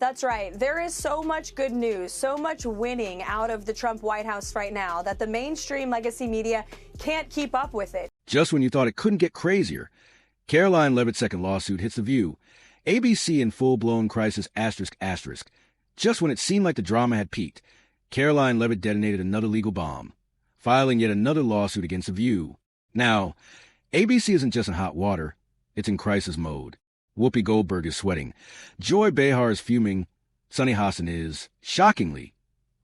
That's right. There is so much good news, so much winning out of the Trump White House right now that the mainstream legacy media can't keep up with it. Just when you thought it couldn't get crazier, Karoline Leavitt's second lawsuit hits The View. ABC in full-blown crisis ***. Just when it seemed like the drama had peaked, Karoline Leavitt detonated another legal bomb, filing yet another lawsuit against The View. Now, ABC isn't just in hot water, it's in crisis mode. Whoopi Goldberg is sweating. Joy Behar is fuming. Sunny Hassan is, shockingly,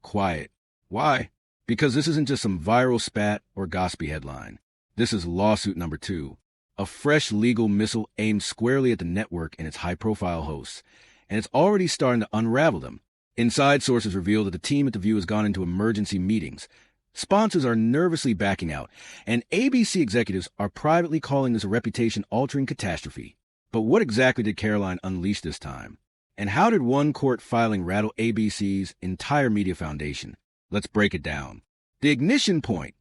quiet. Why? Because this isn't just some viral spat or gossipy headline. This is lawsuit number 2. A fresh legal missile aimed squarely at the network and its high-profile hosts. And it's already starting to unravel them. Inside sources reveal that the team at The View has gone into emergency meetings. Sponsors are nervously backing out, and ABC executives are privately calling this a reputation-altering catastrophe. But what exactly did Karoline unleash this time? And how did one court filing rattle ABC's entire media foundation? Let's break it down. The ignition point.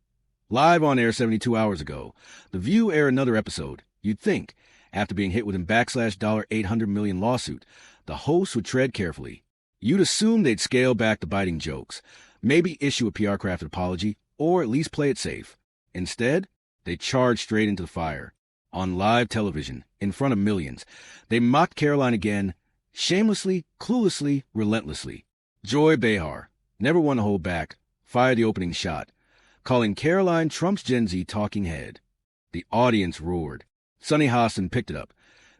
Live on air 72 hours ago, The View aired another episode. You'd think, after being hit with an $800 million lawsuit, the hosts would tread carefully. You'd assume they'd scale back the biting jokes, maybe issue a PR-crafted apology, or at least play it safe. Instead, they charged straight into the fire. On live television, in front of millions, they mocked Karoline again, shamelessly, cluelessly, relentlessly. Joy Behar, never one to hold back, fired the opening shot, calling Karoline Trump's Gen Z talking head. The audience roared. Sunny Hassan picked it up,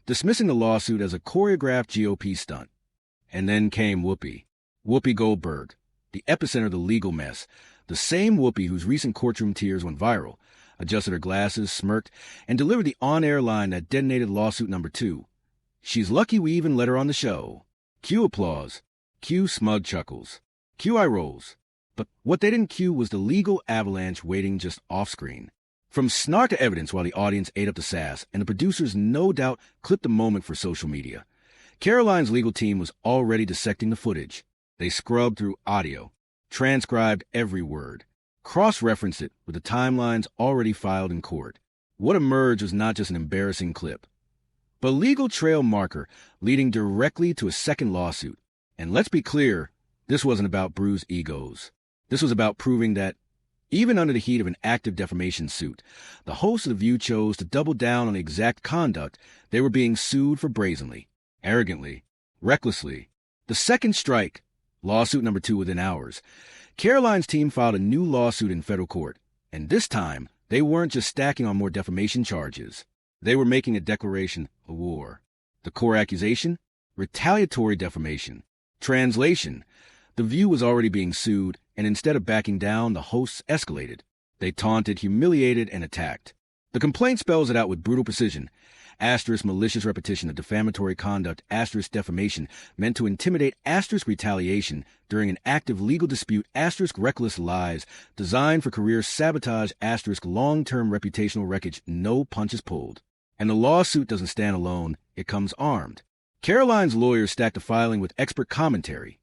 dismissing the lawsuit as a choreographed GOP stunt. And then came Whoopi. Whoopi Goldberg, the epicenter of the legal mess, the same Whoopi whose recent courtroom tears went viral, adjusted her glasses, smirked, and delivered the on-air line that detonated lawsuit number 2. She's lucky we even let her on the show. Cue applause. Cue smug chuckles. Cue eye rolls. But what they didn't cue was the legal avalanche waiting just off-screen. From snark to evidence while the audience ate up the sass, and the producers no doubt clipped the moment for social media. Karoline's legal team was already dissecting the footage. They scrubbed through audio, transcribed every word, cross-referenced it with the timelines already filed in court. What emerged was not just an embarrassing clip, but a legal trail marker leading directly to a second lawsuit. And let's be clear, this wasn't about bruised egos. This was about proving that, even under the heat of an active defamation suit, the hosts of The View chose to double down on the exact conduct they were being sued for brazenly, arrogantly, recklessly. The second strike, lawsuit number 2 within hours. Karoline's team filed a new lawsuit in federal court, and this time, they weren't just stacking on more defamation charges. They were making a declaration of war. The core accusation? Retaliatory defamation. Translation: The View was already being sued, and instead of backing down, the hosts escalated. They taunted, humiliated, and attacked. The complaint spells it out with brutal precision. Asterisk malicious repetition of defamatory conduct, asterisk defamation, meant to intimidate, asterisk retaliation during an active legal dispute, asterisk reckless lies, designed for career sabotage, asterisk long-term reputational wreckage, no punches pulled. And the lawsuit doesn't stand alone, it comes armed. Karoline's lawyers stacked the filing with expert commentary.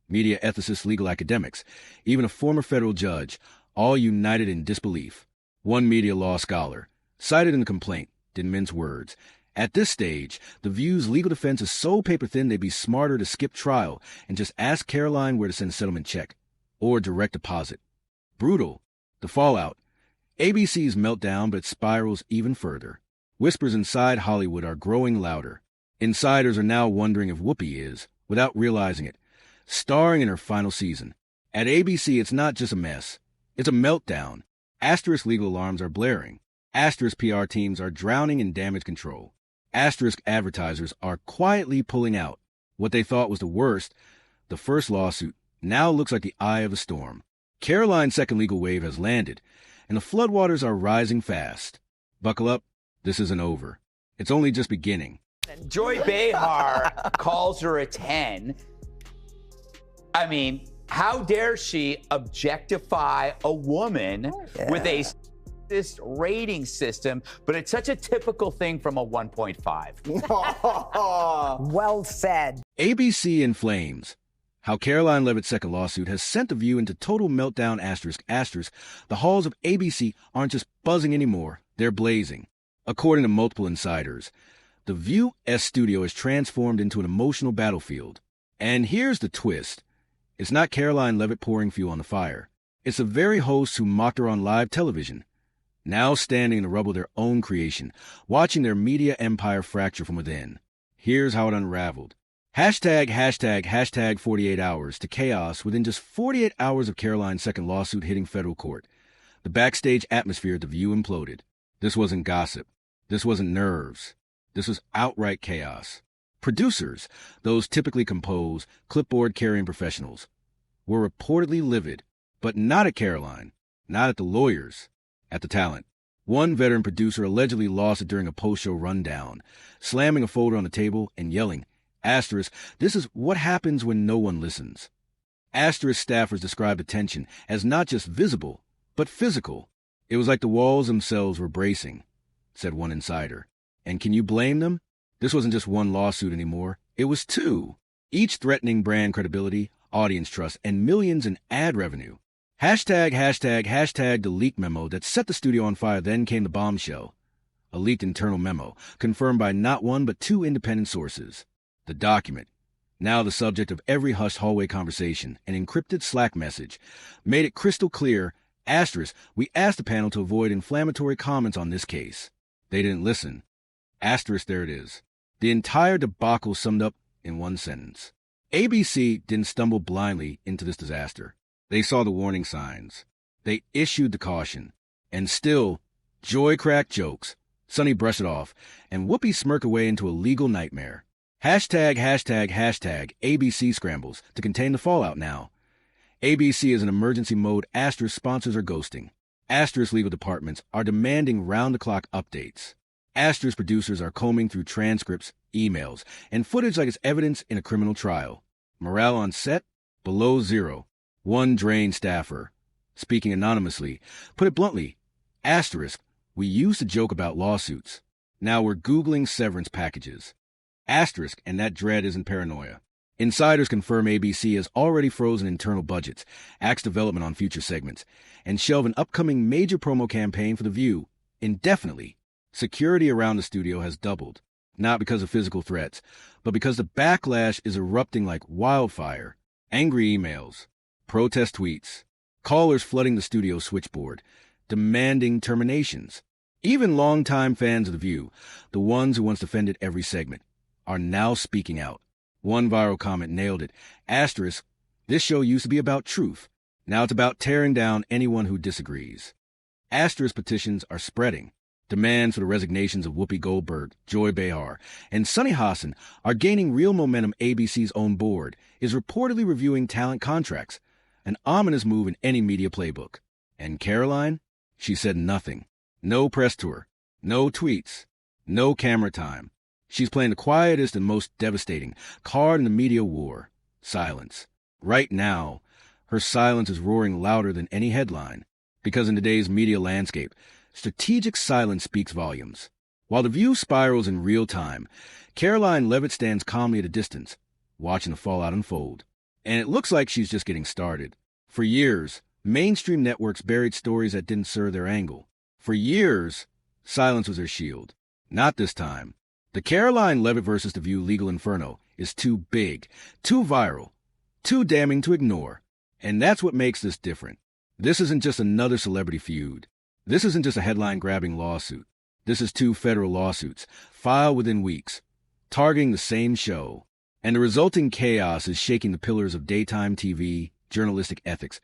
Media ethicists, legal academics, even a former federal judge, all united in disbelief. One media law scholar, cited in the complaint, didn't mince words. At this stage, The View's legal defense is so paper-thin they'd be smarter to skip trial and just ask Karoline where to send a settlement check, or direct deposit. Brutal. The fallout. ABC's meltdown, but it spirals even further. Whispers inside Hollywood are growing louder. Insiders are now wondering if Whoopi is, without realizing it, starring in her final season. At ABC, it's not just a mess. It's a meltdown. Asterisk legal alarms are blaring. Asterisk PR teams are drowning in damage control. Asterisk advertisers are quietly pulling out. What they thought was the worst, the first lawsuit, now looks like the eye of a storm. Karoline's second legal wave has landed, and the floodwaters are rising fast. Buckle up, this isn't over. It's only just beginning. Joy Behar calls her a 10. I mean, how dare she objectify a woman with a rating system, but it's such a typical thing from a 1.5. Well said. ABC in flames. How Karoline Leavitt's second lawsuit has sent The View into total meltdown asterisk. The halls of ABC aren't just buzzing anymore, they're blazing. According to multiple insiders, The View S studio is transformed into an emotional battlefield. And here's the twist. It's not Karoline Leavitt pouring fuel on the fire. It's the very hosts who mocked her on live television, now standing in the rubble of their own creation, watching their media empire fracture from within. Here's how it unraveled. Hashtag 48 hours to chaos within just 48 hours of Karoline's second lawsuit hitting federal court. The backstage atmosphere at The View imploded. This wasn't gossip. This wasn't nerves. This was outright chaos. Producers, those typically composed, clipboard-carrying professionals, were reportedly livid, but not at Karoline, not at the lawyers, at the talent. One veteran producer allegedly lost it during a post-show rundown, slamming a folder on the table and yelling, "Asterisk, this is what happens when no one listens." Asterisk staffers described the tension as not just visible, but physical. It was like the walls themselves were bracing, said one insider. And can you blame them? This wasn't just one lawsuit anymore. It was two, each threatening brand credibility, audience trust, and millions in ad revenue. Hashtag the leak memo that set the studio on fire. Then came the bombshell. A leaked internal memo, confirmed by not one but two independent sources. The document, now the subject of every hushed hallway conversation, an encrypted Slack message, made it crystal clear. Asterisk, we asked the panel to avoid inflammatory comments on this case. They didn't listen. Asterisk, there it is. The entire debacle summed up in one sentence. ABC didn't stumble blindly into this disaster. They saw the warning signs. They issued the caution. And still, Joy cracked jokes. Sonny brushed it off, and Whoopi smirked away into a legal nightmare. Hashtag ABC scrambles to contain the fallout now. ABC is in emergency mode. Asterisk sponsors are ghosting. Asterisk legal departments are demanding round-the-clock updates. Asterisk producers are combing through transcripts, emails, and footage like it's evidence in a criminal trial. Morale on set? Below zero. One drained staffer, speaking anonymously, put it bluntly, asterisk, we used to joke about lawsuits. Now we're Googling severance packages. Asterisk, and that dread isn't paranoia. Insiders confirm ABC has already frozen internal budgets, axed development on future segments, and shelved an upcoming major promo campaign for The View indefinitely. Security around the studio has doubled, not because of physical threats, but because the backlash is erupting like wildfire. Angry emails, protest tweets, callers flooding the studio switchboard, demanding terminations. Even longtime fans of The View, the ones who once defended every segment, are now speaking out. One viral comment nailed it. Asterisk, this show used to be about truth. Now it's about tearing down anyone who disagrees. Asterisk petitions are spreading. Demands for the resignations of Whoopi Goldberg, Joy Behar, and Sunny Hassan are gaining real momentum. ABC's own board is reportedly reviewing talent contracts, an ominous move in any media playbook. And Karoline? She said nothing. No press tour, no tweets, no camera time. She's playing the quietest and most devastating card in the media war, silence. Right now, her silence is roaring louder than any headline, because in today's media landscape, strategic silence speaks volumes. While The View spirals in real time, Karoline Leavitt stands calmly at a distance, watching the fallout unfold. And it looks like she's just getting started. For years, mainstream networks buried stories that didn't serve their angle. For years, silence was their shield. Not this time. The Karoline Leavitt versus The View legal inferno is too big, too viral, too damning to ignore. And that's what makes this different. This isn't just another celebrity feud. This isn't just a headline-grabbing lawsuit. This is two federal lawsuits, filed within weeks, targeting the same show. And the resulting chaos is shaking the pillars of daytime TV, journalistic ethics,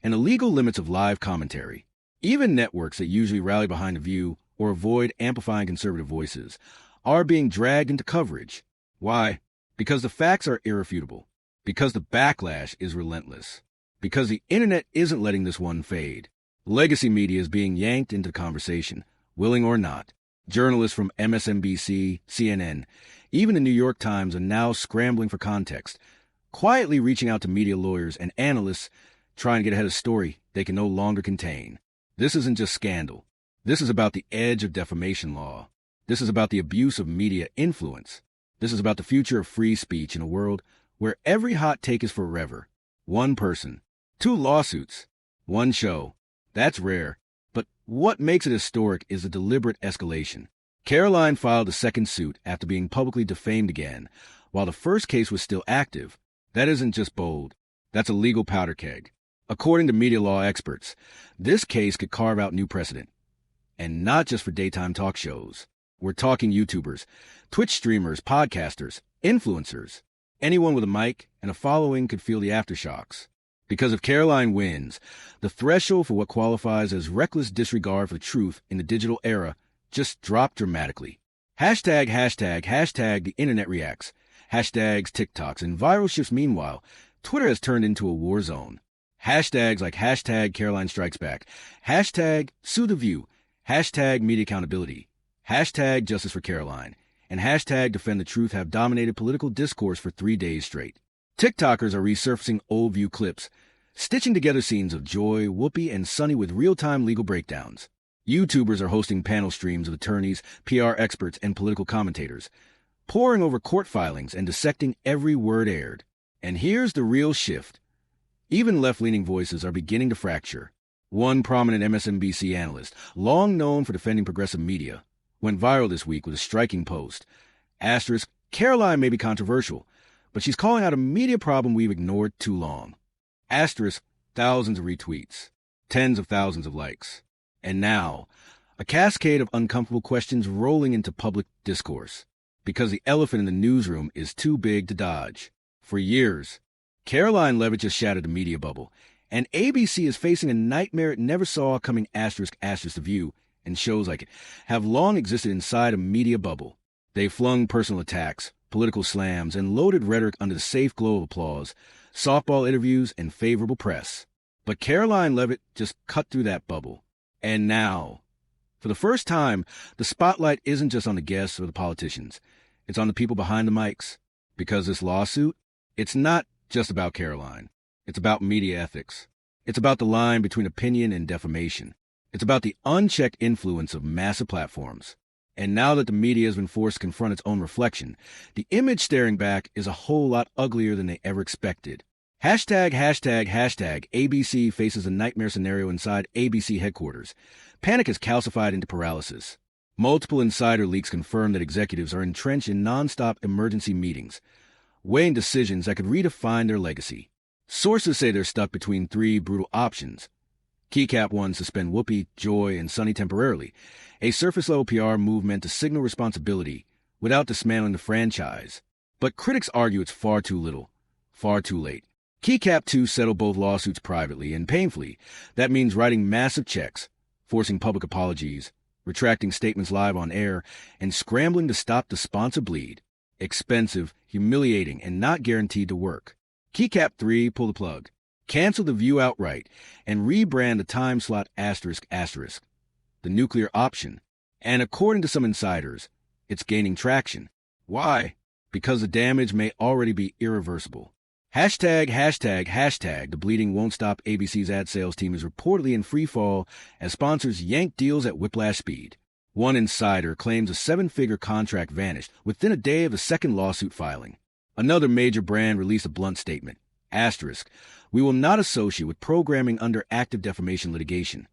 and the legal limits of live commentary. Even networks that usually rally behind The View or avoid amplifying conservative voices are being dragged into coverage. Why? Because the facts are irrefutable. Because the backlash is relentless. Because the internet isn't letting this one fade. Legacy media is being yanked into the conversation, willing or not. Journalists from MSNBC, CNN, even the New York Times are now scrambling for context, quietly reaching out to media lawyers and analysts trying to get ahead of a story they can no longer contain. This isn't just scandal. This is about the edge of defamation law. This is about the abuse of media influence. This is about the future of free speech in a world where every hot take is forever. One person, two lawsuits, one show. That's rare. But what makes it historic is the deliberate escalation. Karoline filed a second suit after being publicly defamed again, while the first case was still active. That isn't just bold. That's a legal powder keg. According to media law experts, this case could carve out new precedent. And not just for daytime talk shows. We're talking YouTubers, Twitch streamers, podcasters, influencers. Anyone with a mic and a following could feel the aftershocks. Because if Karoline wins, the threshold for what qualifies as reckless disregard for the truth in the digital era just dropped dramatically. Hashtag the internet reacts. Hashtags, TikToks, and viral shifts. Meanwhile, Twitter has turned into a war zone. Hashtags like hashtag Karoline Strikes Back, hashtag Sue the View, hashtag media accountability, hashtag Justice for Karoline, and hashtag Defend the Truth have dominated political discourse for 3 days straight. TikTokers are resurfacing old View clips, stitching together scenes of Joy, Whoopi, and Sunny with real-time legal breakdowns. YouTubers are hosting panel streams of attorneys, PR experts, and political commentators, poring over court filings and dissecting every word aired. And here's the real shift. Even left-leaning voices are beginning to fracture. One prominent MSNBC analyst, long known for defending progressive media, went viral this week with a striking post. Asterisk, Karoline may be controversial, but she's calling out a media problem we've ignored too long. Asterisk, thousands of retweets, tens of thousands of likes. And now, a cascade of uncomfortable questions rolling into public discourse, because the elephant in the newsroom is too big to dodge. For years, Karoline Leavitt just shattered the media bubble, and ABC is facing a nightmare it never saw coming. Asterisk The View and shows like it have long existed inside a media bubble. They flung personal attacks, political slams, and loaded rhetoric under the safe glow of applause, softball interviews, and favorable press. But Karoline Leavitt just cut through that bubble. And now, for the first time, the spotlight isn't just on the guests or the politicians. It's on the people behind the mics. Because this lawsuit, it's not just about Karoline. It's about media ethics. It's about the line between opinion and defamation. It's about the unchecked influence of massive platforms. And now that the media has been forced to confront its own reflection, the image staring back is a whole lot uglier than they ever expected. Hashtag ABC faces a nightmare scenario inside ABC headquarters. Panic has calcified into paralysis. Multiple insider leaks confirm that executives are entrenched in nonstop emergency meetings, weighing decisions that could redefine their legacy. Sources say they're stuck between 3 brutal options. Keycap 1, suspend Whoopi, Joy, and Sunny temporarily, a surface-level PR move meant to signal responsibility without dismantling the franchise. But critics argue it's far too little, far too late. Keycap 2, settle both lawsuits privately and painfully. That means writing massive checks, forcing public apologies, retracting statements live on air, and scrambling to stop the sponsor bleed. Expensive, humiliating, and not guaranteed to work. Keycap 3, pull the plug. Cancel the View outright and rebrand the time slot asterisk, the nuclear option. And according to some insiders, it's gaining traction. Why? Because the damage may already be irreversible. Hashtag the bleeding won't stop. ABC's ad sales team is reportedly in free fall as sponsors yank deals at whiplash speed. One insider claims a 7-figure contract vanished within a day of the second lawsuit filing. Another major brand released a blunt statement. Asterisk, we will not associate with programming under active defamation litigation.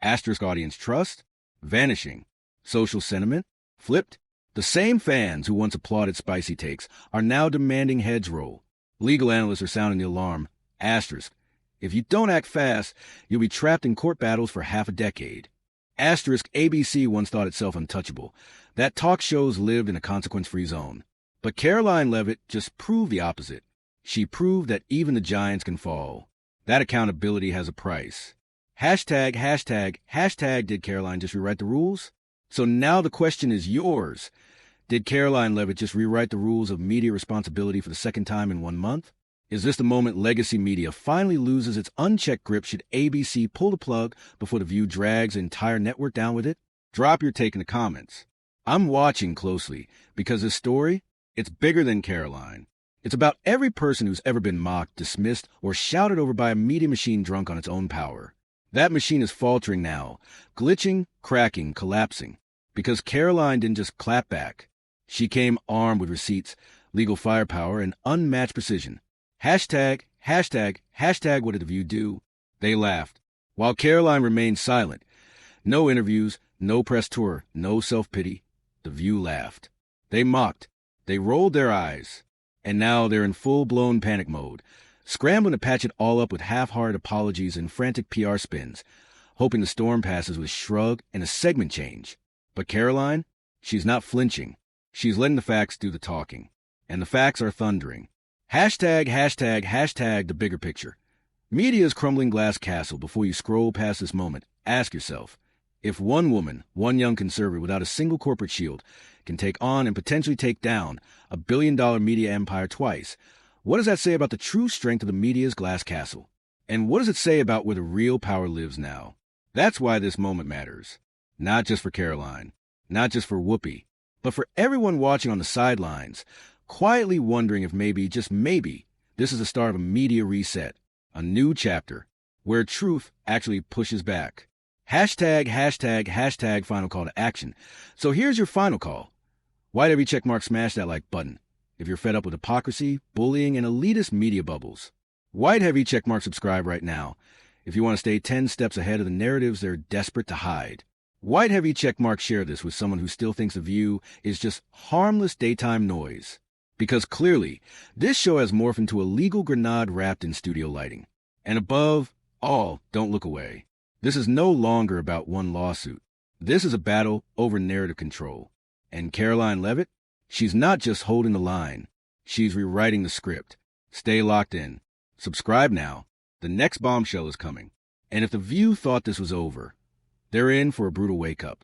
Asterisk, audience trust, vanishing. Social sentiment, flipped. The same fans who once applauded spicy takes are now demanding heads roll. Legal analysts are sounding the alarm. Asterisk, if you don't act fast, you'll be trapped in court battles for half a decade. Asterisk, ABC once thought itself untouchable, that talk shows lived in a consequence-free zone. But Karoline Leavitt just proved the opposite. She proved that even the giants can fall. That accountability has a price. Hashtag did Karoline just rewrite the rules? So now the question is yours. Did Karoline Leavitt just rewrite the rules of media responsibility for the second time in 1 month? Is this the moment legacy media finally loses its unchecked grip should ABC pull the plug before the View drags the entire network down with it? Drop your take in the comments. I'm watching closely because this story, it's bigger than Karoline. It's about every person who's ever been mocked, dismissed, or shouted over by a media machine drunk on its own power. That machine is faltering now, glitching, cracking, collapsing, because Karoline didn't just clap back. She came armed with receipts, legal firepower, and unmatched precision. Hashtag what did the View do? They laughed. While Karoline remained silent. No interviews, no press tour, no self-pity. The View laughed. They mocked. They rolled their eyes. And now they're in full-blown panic mode, scrambling to patch it all up with half-hearted apologies and frantic PR spins, hoping the storm passes with a shrug and a segment change. But Karoline, she's not flinching. She's letting the facts do the talking. And the facts are thundering. Hashtag, hashtag, hashtag the bigger picture. Media's crumbling glass castle. Before you scroll past this moment, ask yourself, if one woman, one young conservative without a single corporate shield, can take on and potentially take down a billion-dollar media empire twice, what does that say about the true strength of the media's glass castle? And what does it say about where the real power lives now? That's why this moment matters. Not just for Karoline, not just for Whoopi, but for everyone watching on the sidelines, quietly wondering if maybe, just maybe, this is the start of a media reset, a new chapter, where truth actually pushes back. Hashtag, hashtag, hashtag final call to action. So here's your final call. White every checkmark, smash that like button if you're fed up with hypocrisy, bullying, and elitist media bubbles. White heavy checkmark subscribe right now if you want to stay 10 steps ahead of the narratives they're desperate to hide. White heavy checkmark share this with someone who still thinks The View is just harmless daytime noise. Because clearly, this show has morphed into a legal grenade wrapped in studio lighting. And above all, don't look away. This is no longer about one lawsuit. This is a battle over narrative control. And Karoline Leavitt, she's not just holding the line. She's rewriting the script. Stay locked in. Subscribe now. The next bombshell is coming. And if The View thought this was over, they're in for a brutal wake-up.